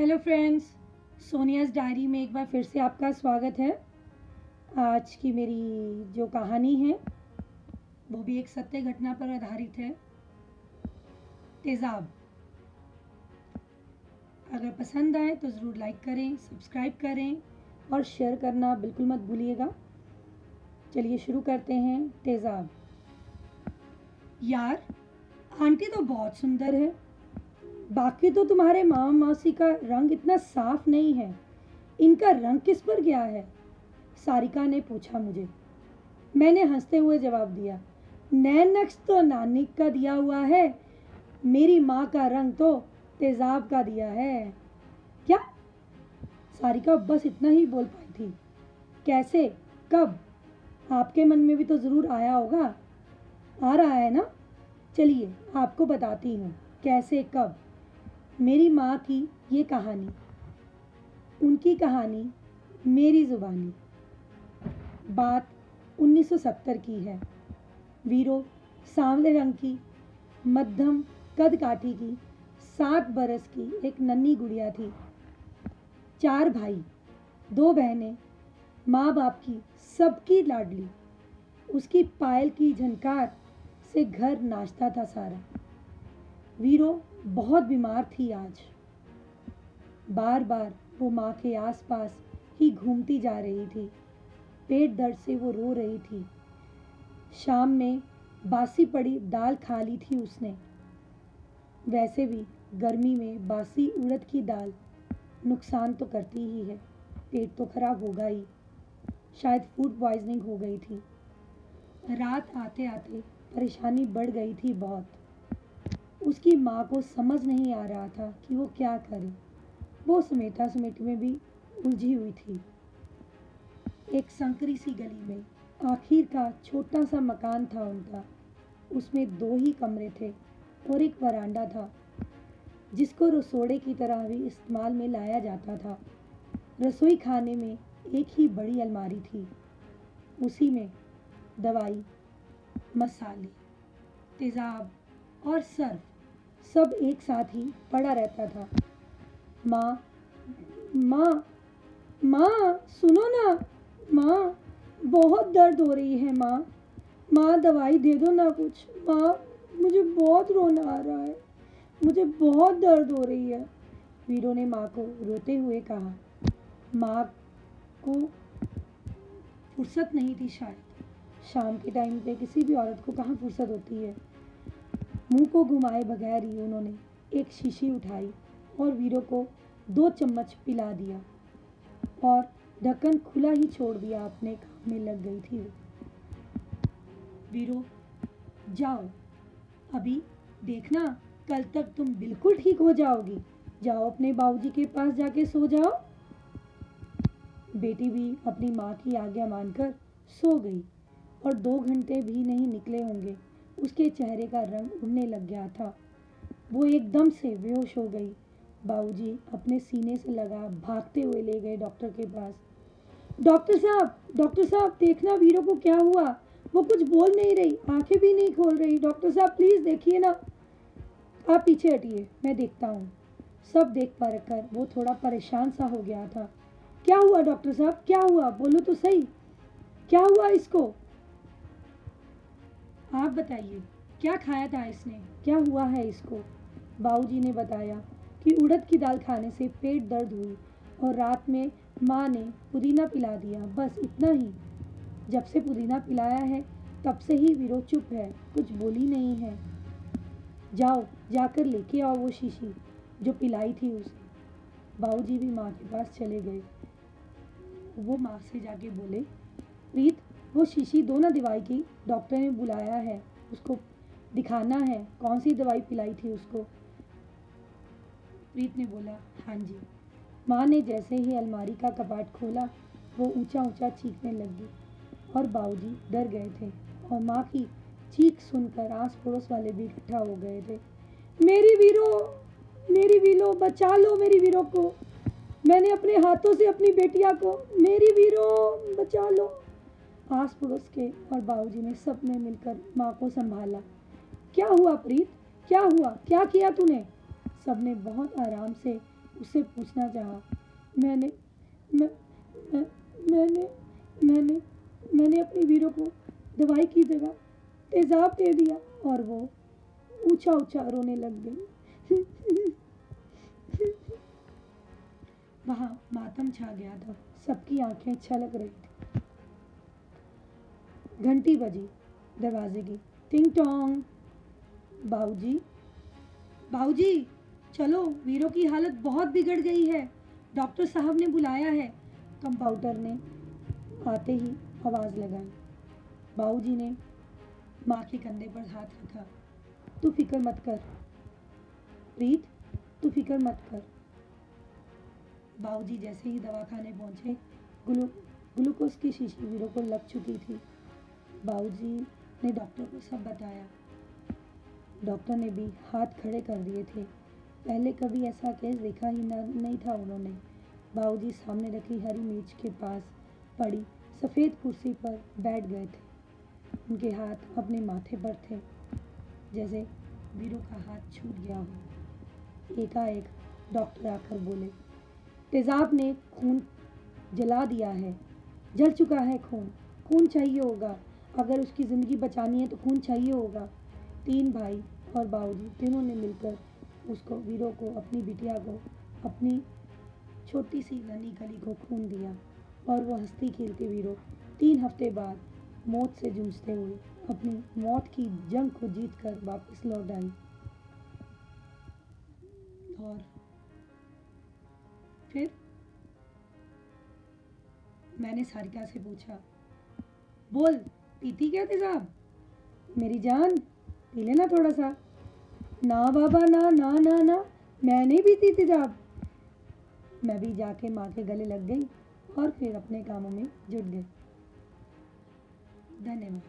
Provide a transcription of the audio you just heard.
Hello friends, सोनियाज़ diary में एक बार फिर से आपका स्वागत है। आज की मेरी जो कहानी है वो भी एक सत्य घटना पर आधारित है। तेज़ाब। अगर पसंद आए तो ज़रूर लाइक करें, सब्सक्राइब करें और शेयर करना बिल्कुल मत भूलिएगा। चलिए शुरू करते हैं। तेज़ाब। यार, आंटी तो बहुत सुंदर है। बाकी तो तुम्हारे मामा मौसी का रंग इतना साफ नहीं है, इनका रंग किस पर गया है? सारिका ने पूछा मुझे। मैंने हंसते हुए जवाब दिया, नैन नक्श तो नानी का दिया हुआ है, मेरी माँ का रंग तो तेजाब का दिया है। क्या? सारिका बस इतना ही बोल पाई थी। कैसे? कब? आपके मन में भी तो ज़रूर आया होगा। आ रहा है ना? चलिए आपको बताती हूँ कैसे कब। मेरी माँ की ये कहानी, उनकी कहानी, मेरी ज़ुबानी। बात 1970 की है। वीरो सांवले रंग की, मध्यम कद काठी की, 7 बरस की एक नन्ही गुड़िया थी। 4 भाई, 2 बहनें, माँ बाप की सबकी लाडली। उसकी पायल की झनकार से घर नाचता था सारा। वीरो बहुत बीमार थी आज। बार बार वो माँ के आसपास ही घूमती जा रही थी। पेट दर्द से वो रो रही थी। शाम में बासी पड़ी दाल खा ली थी उसने। वैसे भी गर्मी में बासी उड़द की दाल नुकसान तो करती ही है, पेट तो खराब होगा ही। शायद फूड पॉइजनिंग हो गई थी। रात आते आते परेशानी बढ़ गई थी बहुत। उसकी माँ को समझ नहीं आ रहा था कि वो क्या करे। वो समेटा समेटी में भी उलझी हुई थी। एक संकरी सी गली में आखिर का छोटा सा मकान था उनका। उसमें 2 ही कमरे थे और एक वरांडा था जिसको रसोड़े की तरह भी इस्तेमाल में लाया जाता था। रसोई खाने में एक ही बड़ी अलमारी थी। उसी में दवाई, मसाले, तेज़ाब और सर्फ सब एक साथ ही पड़ा रहता था। माँ, माँ, माँ सुनो ना। माँ, बहुत दर्द हो रही है माँ। माँ दवाई दे दो ना कुछ। माँ, मुझे बहुत रोना आ रहा है, मुझे बहुत दर्द हो रही है। वीरो ने माँ को रोते हुए कहा। माँ को फुर्सत नहीं थी शायद। शाम के टाइम पे किसी भी औरत को कहाँ फुर्सत होती है। मुंह को घुमाए बगैर ही उन्होंने एक शीशी उठाई और वीरो को 2 चम्मच पिला दिया और ढक्कन खुला ही छोड़ दिया। अपने काम में लग गई थी वो। वीरो, जाओ, अभी देखना, कल तक तुम बिल्कुल ठीक हो जाओगी। जाओ अपने बाबूजी के पास जाके सो जाओ। बेटी भी अपनी माँ की आज्ञा मानकर सो गई और 2 घंटे भी नहीं निकले होंगे, उसके चेहरे का रंग उड़ने लग गया था। वो एकदम से बेहोश हो गई। बाबूजी अपने सीने से लगा भागते हुए ले गए डॉक्टर के पास। डॉक्टर साहब देखना वीरो को क्या हुआ। वो कुछ बोल नहीं रही, आंखें भी नहीं खोल रही। डॉक्टर साहब प्लीज़ देखिए ना। आप पीछे हटिए, मैं देखता हूँ। सब देख कर वो थोड़ा परेशान सा हो गया था। क्या हुआ डॉक्टर साहब, क्या हुआ? बोलो तो सही, क्या हुआ इसको? आप बताइए, क्या खाया था इसने, क्या हुआ है इसको? बाबूजी ने बताया कि उड़द की दाल खाने से पेट दर्द हुई और रात में माँ ने पुदीना पिला दिया, बस इतना ही। जब से पुदीना पिलाया है तब से ही वीरो चुप है, कुछ बोली नहीं है। जाओ जाकर लेके आओ वो शीशी जो पिलाई थी उसे। बाबूजी भी माँ के पास चले गए। वो माँ से जाके बोले, प्रीत वो शीशी दो ना दवाई की, डॉक्टर ने बुलाया है, उसको दिखाना है कौन सी दवाई पिलाई थी उसको। प्रीत ने बोला, हाँ जी। माँ ने जैसे ही अलमारी का कपाट खोला वो ऊंचा ऊंचा चीखने लगी और बाबूजी डर गए थे और माँ की चीख सुनकर आस पड़ोस वाले भी इकट्ठा हो गए थे। मेरी वीरो, मेरी वीरो, बचा लो मेरी वीरो को। मैंने अपने हाथों से अपनी बेटिया को, मेरी वीरो बचा लो। आस पड़ोस के और बाबूजी ने सब ने मिलकर माँ को संभाला। क्या हुआ प्रीत, क्या हुआ, क्या किया तूने? सबने बहुत आराम से उससे पूछना चाहा, मैंने मैं, मैं, मैंने मैंने मैंने अपनी वीरों को दवाई की जगह तेजाब दे दिया। और वो ऊंचा ऊंचा रोने लग गई। वहां मातम छा गया था, सबकी आंखें छलक रही थी। घंटी बजी दरवाजे की, टिंग टोंग। बाबूजी, बाबूजी, चलो, वीरों की हालत बहुत बिगड़ गई है, डॉक्टर साहब ने बुलाया है। कंपाउंडर ने आते ही आवाज लगाई। बाबूजी ने माँ के कंधे पर हाथ रखा। तू फिक्र मत कर प्रीत, तू फिक्र मत कर। बाबूजी जैसे ही दवाखाने पहुंचे, ग्लूकोज की शीशी वीरों को लग चुकी थी। बाबूजी ने डॉक्टर को सब बताया। डॉक्टर ने भी हाथ खड़े कर दिए थे। पहले कभी ऐसा केस देखा ही नहीं था उन्होंने। बाबूजी सामने रखी हरी मेज के पास पड़ी सफ़ेद कुर्सी पर बैठ गए थे। उनके हाथ अपने माथे पर थे, जैसे वीरों का हाथ छूट गया हो। एकाएक डॉक्टर आकर बोले, तेजाब ने खून जला दिया है, जल चुका है खून। खून चाहिए होगा, अगर उसकी ज़िंदगी बचानी है तो खून चाहिए होगा। तीन भाई और बाबूजी तीनों ने मिलकर उसको, वीरों को, अपनी बिटिया को, अपनी छोटी सी नन्ही कली को खून दिया। और वो हंसती खेलती वीरों 3 हफ्ते बाद मौत से जूझते हुए अपनी मौत की जंग को जीतकर वापस लौट आई। और फिर मैंने सारिका से पूछा, बोल, पीती क्या तेजाब? मेरी जान, पी लेना थोड़ा सा। ना बाबा, ना ना ना ना, मैं नहीं पीती तेजाब। मैं भी जाके माँ के गले लग गई और फिर अपने कामों में जुट गई। धन्यवाद।